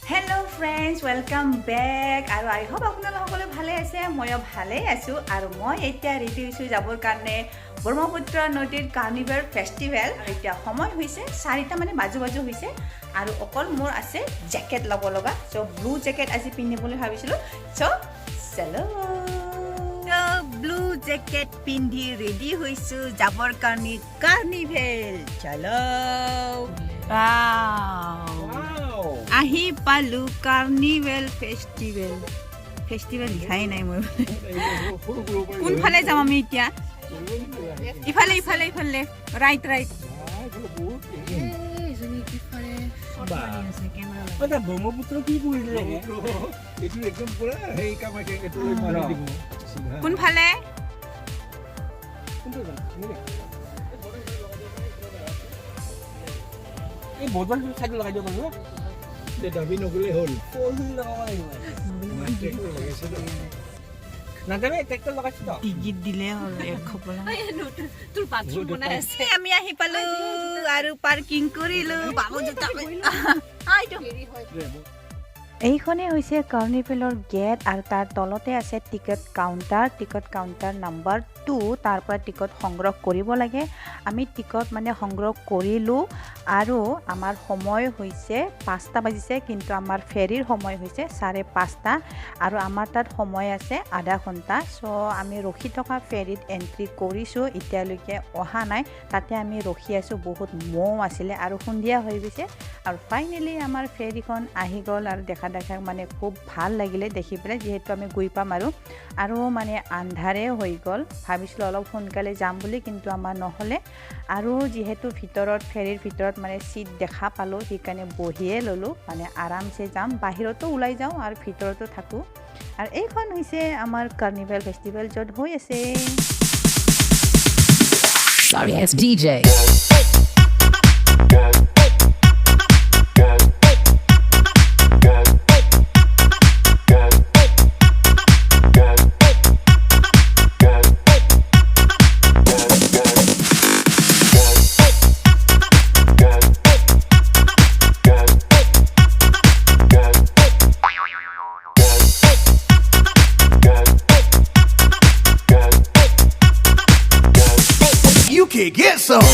Hello friends, welcome back. আৰু I hope আপোনালোক সকলো ভালে আছে। ময়ো ভালে আছো আৰু মই এতিয়া ৰেডি হৈছো যাবৰ কাৰণে ব্ৰহ্মপুত্ৰ নদীৰ কাৰ্নিভেল ফেষ্টিভেল। এতিয়া সময় হৈছে 4টা মানে বাজু হৈছে আৰু অকল মোৰ আছে জেকেট ল'ব লগা। সো ব্লু জেকেট আজি পিন্ধিবলৈ ভাবিছিলো। সো চলো ব্লু জেকেট পিন্ধি ৰেডি হৈছো যাবৰ কাৰণে কাৰ্নিভেল। চলো আহি পালো কাৰ্নিভেল ফেষ্টিভেল লিখাই নাই মই কোনফালে যাম আমি এতিয়া ইফালে ৰাইট ব্ৰহ্মপুত্ৰ কি কৰিলে এইটো একদম পুৰা হেই কামাকে এটো লৈ মাৰি দিব কোনফালে এই বদল সাইড লগাই দিব পাৰো দে দাবি নগলে হল ফোন লগাব লাগিব না দেবে ট্ৰেক্টৰ লগাইছ তো টিকিট দিলে হল এক খপলা তোৰ বাথৰুম বনাই আছে আমি আহি পালো আৰু পাৰ্কিং কৰিলো বাবু জুতা আইটো এইখনে হৈছে কাৰ্নিভেলৰ গেট আৰু তাৰ তলতে আছে টিকট কাউণ্টাৰ নাম্বাৰ 2 তাৰ পৰা টিকট সংগ্ৰহ কৰিব লাগে আমি টিকট মানে সংগ্ৰহ কৰিলো আৰু আমাৰ সময় হৈছে 5টা বাজিছে কিন্তু আমাৰ ফেৰীৰ সময় হৈছে 5:30 আৰু আমাৰ তাত সময় আছে আধা ঘণ্টা সো আমি ৰখি থকা ফেৰীত এন্ট্ৰি কৰিছো এতিয়ালৈকে অহা নাই তাতে আমি ৰখি আছো বহুত মৌ আছিল আৰু সন্ধিয়া হৈ গৈছে আৰু ফাইনালি আমাৰ ফেৰীখন আহি গ'ল আৰু দেখা মানে খুব ভাল লাগিলে দেখি পেলাই যেহেতু আমি গৈ পাম আৰু মানে আন্ধাৰে হৈ গ'ল ভাবিছিলো অলপ সোনকালে যাম বুলি কিন্তু আমাৰ নহলে আৰু যেহেতু ফেৰীৰ ভিতৰত মানে সিট দেখা পালো সেইকাৰণে বহিয়ে ললো মানে আৰামছে যাম বাহিৰতো ওলাই যাওঁ আৰু ভিতৰতো থাকো আৰু এইখন হৈছে আমাৰ কাৰ্নিভেল ফেষ্টিভেল য'ত হৈ আছে Sorry, it's DJ. You can get some.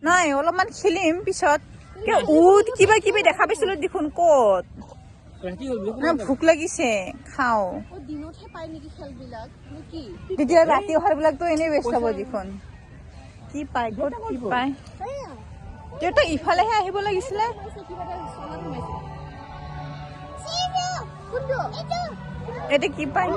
নাই অলপমান খেলিম পিছত উদ কিবা কিবি দেখা পাইছিলো দেখোন ক'ত ভোক লাগিছে খাও তেতিয়া ৰাতি অহাৰ বিলাকতো এনেই বেষ্ট হ'ব দেখোন কি পায় ক'ত কি পায় তেওঁতো ইফালেহে আহিব লাগিছিলে এটা কি পায়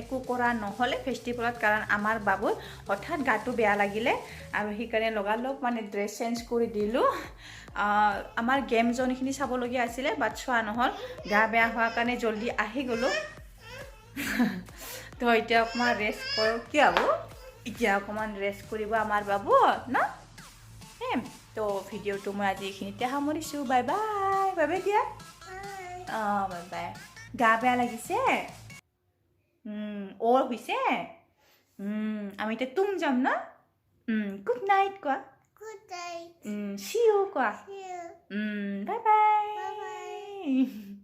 একো কৰা নহ'লে ফেষ্টিভেলত কাৰণ আমাৰ বাবুৰ হঠাৎ গাটো বেয়া লাগিলে আৰু সেইকাৰণে লগালগ মানে ড্ৰেছ চেঞ্জ কৰি দিলোঁ আমাৰ গেম জোনখিনি চাবলগীয়া আছিলে বাট চোৱা নহ'ল গা বেয়া হোৱাৰ কাৰণে জল্দি আহি গ'লোঁ তো এতিয়া অকণমান ৰেষ্ট কৰোঁ কি হ'ব এতিয়া অকণমান ৰেষ্ট কৰিব আমাৰ বাবু ন তো ভিডিঅ'টো মই আজি এইখিনিতে সামৰিছোঁ বাই বাই বাই বাই দিয়া অঁ বাই বাই গা বেয়া লাগিছে অ'ৰ হৈছে আমি এতিয়া তুম যাম ন গুড নাইট কোৱা see you কোৱা বাই বাই